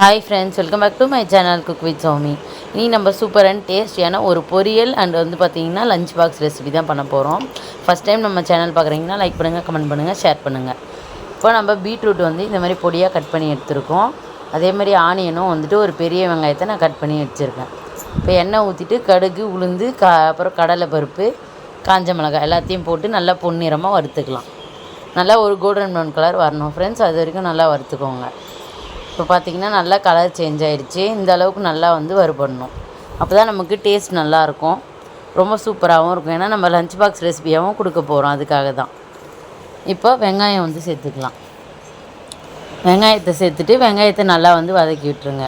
Hi friends, welcome back to my channel cook with Soumi. இனி நம்ம super and டேஸ்டியான ஒரு பொரியல் அண்ட் பார்த்திங்கன்னா லஞ்ச் பாக்ஸ் ரெசிபி தான் பண்ண போகிறோம். ஃபஸ்ட் டைம் நம்ம சேனல் பார்க்குறீங்கன்னா லைக் பண்ணுங்கள், கமெண்ட் பண்ணுங்கள், ஷேர் பண்ணுங்கள். இப்போ நம்ம பீட்ரூட் இந்த மாதிரி பொடியாக கட் பண்ணி எடுத்துருக்கோம். அதே மாதிரி ஆனியனும் ஒரு பெரிய வெங்காயத்தை நான் கட் பண்ணி வச்சுருக்கேன். இப்போ எண்ணெய் ஊற்றிட்டு கடுகு, உளுந்து, அப்புறம் கடலை பருப்பு, காஞ்ச மிளகாய் எல்லாத்தையும் போட்டு நல்லா பொன்னிறமாக வறுத்துக்கலாம். நல்லா ஒரு கோல்டன் ப்ரௌன் கலர் வரணும் ஃப்ரெண்ட்ஸ், அது வரைக்கும் நல்லா வறுத்துக்கோங்க. இப்போ பார்த்திங்கன்னா நல்லா கலர் சேஞ்ச் ஆகிடுச்சு. இந்த அளவுக்கு நல்லா வறுபடணும். அப்போ தான் நமக்கு டேஸ்ட் நல்லாயிருக்கும், ரொம்ப சூப்பராகவும் இருக்கும். ஏன்னா நம்ம லஞ்ச் பாக்ஸ் ரெசிபியாகவும் கொடுக்க போகிறோம், அதுக்காக தான். இப்போ வெங்காயம் சேர்த்துக்கலாம். வெங்காயத்தை சேர்த்துட்டு வெங்காயத்தை நல்லா வதக்கி விட்டுருங்க.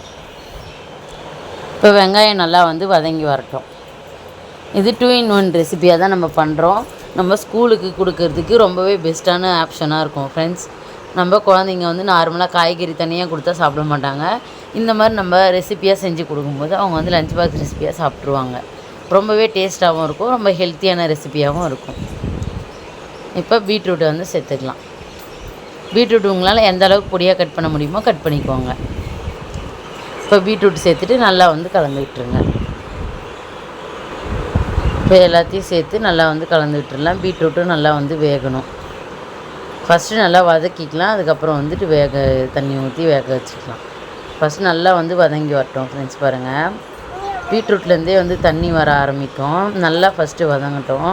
இப்போ வெங்காயம் நல்லா வதங்கி வரட்டும். இது 2-in-1 ரெசிபியாக தான் நம்ம பண்ணுறோம். நம்ம ஸ்கூலுக்கு கொடுக்கறதுக்கு ரொம்பவே பெஸ்ட்டான ஆப்ஷனாக இருக்கும் ஃப்ரெண்ட்ஸ். நம்ம குழந்தைங்க நார்மலாக காய்கறி தனியாக கொடுத்தா சாப்பிட மாட்டாங்க. இந்த மாதிரி நம்ம ரெசிப்பியாக செஞ்சு கொடுக்கும்போது அவங்க லஞ்ச் பாக்ஸ் ரெசிப்பியாக சாப்பிட்ருவாங்க. ரொம்பவே டேஸ்ட்டாகவும் இருக்கும், ரொம்ப ஹெல்த்தியான ரெசிப்பியாகவும் இருக்கும். இப்போ பீட்ரூட்டை சேர்த்துக்கலாம். பீட்ரூட் உங்களால் எந்த அளவுக்கு பொடியாக கட் பண்ண முடியுமோ கட் பண்ணிக்கோங்க. இப்போ பீட்ரூட் சேர்த்துட்டு நல்லா கலந்து விட்டுருங்க. இப்போ எல்லாத்தையும் சேர்த்து நல்லா கலந்து விட்டுடலாம். பீட்ரூட்டும் நல்லா வேகணும். ஃபஸ்ட்டு நல்லா வதக்கிக்கலாம். அதுக்கப்புறம் தண்ணி ஊற்றி வேக வச்சுக்கலாம். ஃபஸ்ட்டு நல்லா வதங்கி வரட்டும் ஃப்ரெண்ட்ஸ். பாருங்கள், பீட்ரூட்லேருந்தே தண்ணி வர ஆரம்பிக்கும். நல்லா ஃபஸ்ட்டு வதங்கட்டும்.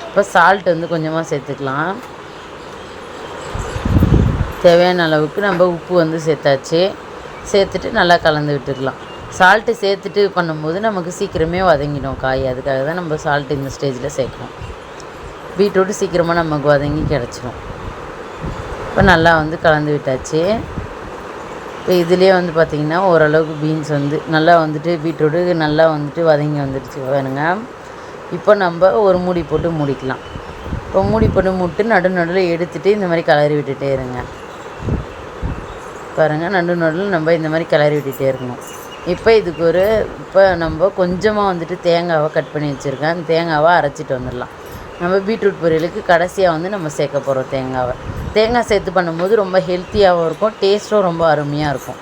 இப்போ சால்ட் கொஞ்சமாக சேர்த்துக்கலாம். தேவையான அளவுக்கு நம்ம உப்பு சேர்த்தாச்சு. சேர்த்துட்டு நல்லா கலந்து விட்டுக்கலாம். சால்ட்டு சேர்த்துட்டு பண்ணும்போது நமக்கு சீக்கிரமே வதங்கிடும் காய். அதுக்காக தான் நம்ம சால்ட்டு இந்த ஸ்டேஜில் சேர்க்கணும். பீட்ரூட்டு சீக்கிரமாக நமக்கு வதங்கி கிடச்சிரும். இப்போ நல்லா கலந்து விட்டாச்சு. இப்போ இதுலேயே பார்த்திங்கன்னா ஓரளவுக்கு பீன்ஸ் நல்லா பீட்ரூட்டு நல்லா வதங்கி வந்துடுச்சு வேணுங்க. இப்போ நம்ம ஒரு மூடி போட்டு மூடிக்கலாம். இப்போ மூடி போட்டு நடுவில் எடுத்துகிட்டு இந்த மாதிரி கிளறி விட்டுட்டே இருங்க. பாருங்கள், நடுவில் நம்ம இந்த மாதிரி கிளறி விட்டுட்டே இருக்கணும். இப்போ இப்போ நம்ம கொஞ்சமாக தேங்காவை கட் பண்ணி வச்சுருக்கேன். அந்த தேங்காவை அரைச்சிட்டு வந்துடலாம். நம்ம பீட்ரூட் பொரியலுக்கு கடைசியாக நம்ம சேர்க்க போகிறோம் தேங்காவை. தேங்காய் சேர்த்து பண்ணும்போது ரொம்ப ஹெல்த்தியாகவும் இருக்கும், டேஸ்ட்டும் ரொம்ப அருமையாக இருக்கும்.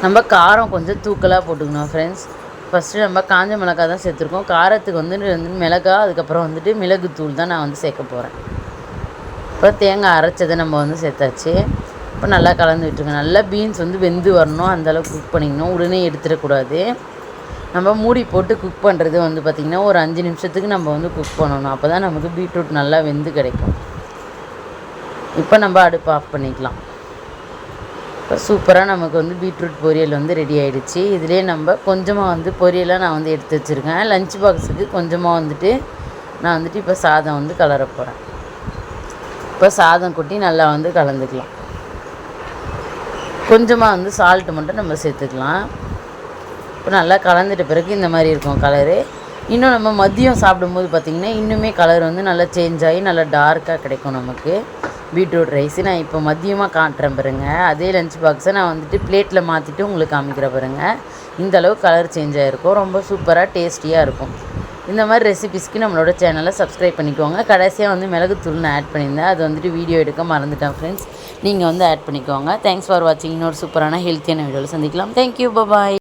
நம்ம காரம் கொஞ்சம் தூக்கலாக போட்டுக்கணும் ஃப்ரெண்ட்ஸ். ஃபஸ்ட்டு நம்ம காஞ்ச மிளகாய் தான் சேர்த்துருக்கோம். காரத்துக்கு மிளகாய், அதுக்கப்புறம் மிளகுத்தூள் தான் நான் சேர்க்க போகிறேன். இப்போ தேங்காய் அரைச்சதை நம்ம சேர்த்தாச்சு. இப்போ நல்லா கலந்து விட்டுருங்க. நல்லா பீன்ஸ் வெந்து வரணும், அந்தளவுக்கு குக் பண்ணிக்கணும். உடனே எடுத்துடக்கூடாது. நம்ம மூடி போட்டு குக் பண்ணுறது பார்த்திங்கன்னா ஒரு 5 நிமிஷத்துக்கு நம்ம குக் பண்ணணும். அப்போ தான் நமக்கு பீட்ரூட் நல்லா வெந்து கிடைக்கும். இப்போ நம்ம அடுப்பு ஆஃப் பண்ணிக்கலாம். இப்போ சூப்பராக நமக்கு பீட்ரூட் பொரியல் ரெடி ஆகிடுச்சு. இதிலே நம்ம கொஞ்சமாக பொரியலாக நான் எடுத்து வச்சுருக்கேன். லஞ்ச் பாக்ஸுக்கு கொஞ்சமாக நான் இப்போ சாதம் கலர போகிறேன். இப்போ சாதம் கொட்டி நல்லா கலந்துக்கலாம். கொஞ்சமாக சால்ட்டு மட்டும் நம்ம சேர்த்துக்கலாம். இப்போ நல்லா கலந்துட்ட பிறகு இந்த மாதிரி இருக்கும் கலரு. இன்னும் நம்ம மதியம் சாப்பிடும்போது பார்த்திங்கன்னா இன்னுமே கலர் நல்லா சேஞ்ச் ஆகி நல்லா டார்க்காக கிடைக்கும் நமக்கு பீட்ரூட் ரைஸு. நான் இப்போ மதியமாக காட்டுறேன் பாருங்கள். அதே லஞ்ச் பாக்ஸை நான் பிளேட்டில் மாற்றிட்டு உங்களுக்கு காமிக்கிற பாருங்கள். இந்தளவு கலர் சேஞ்ச் ஆகிருக்கும். ரொம்ப சூப்பராக டேஸ்டியாக இருக்கும். இந்த மாதிரி ரெசிபிஸ்க்கு நம்மளோட சேனலை சப்ஸ்கிரைப் பண்ணிக்கோங்க. கடைசியாக மிளகுத்தூள் நான் ஆட் பண்ணியிருந்தேன். அது வீடியோ எடுக்க மறந்துட்டேன் ஃப்ரெண்ட்ஸ். நீங்கள் ஆட் பண்ணிக்கோங்க. தேங்க்ஸ் ஃபார் வாட்சிங். இன்னொரு சூப்பரான ஹெல்த்தியான வீடியோவில் சந்திக்கலாம். தேங்க்யூ, பாய்.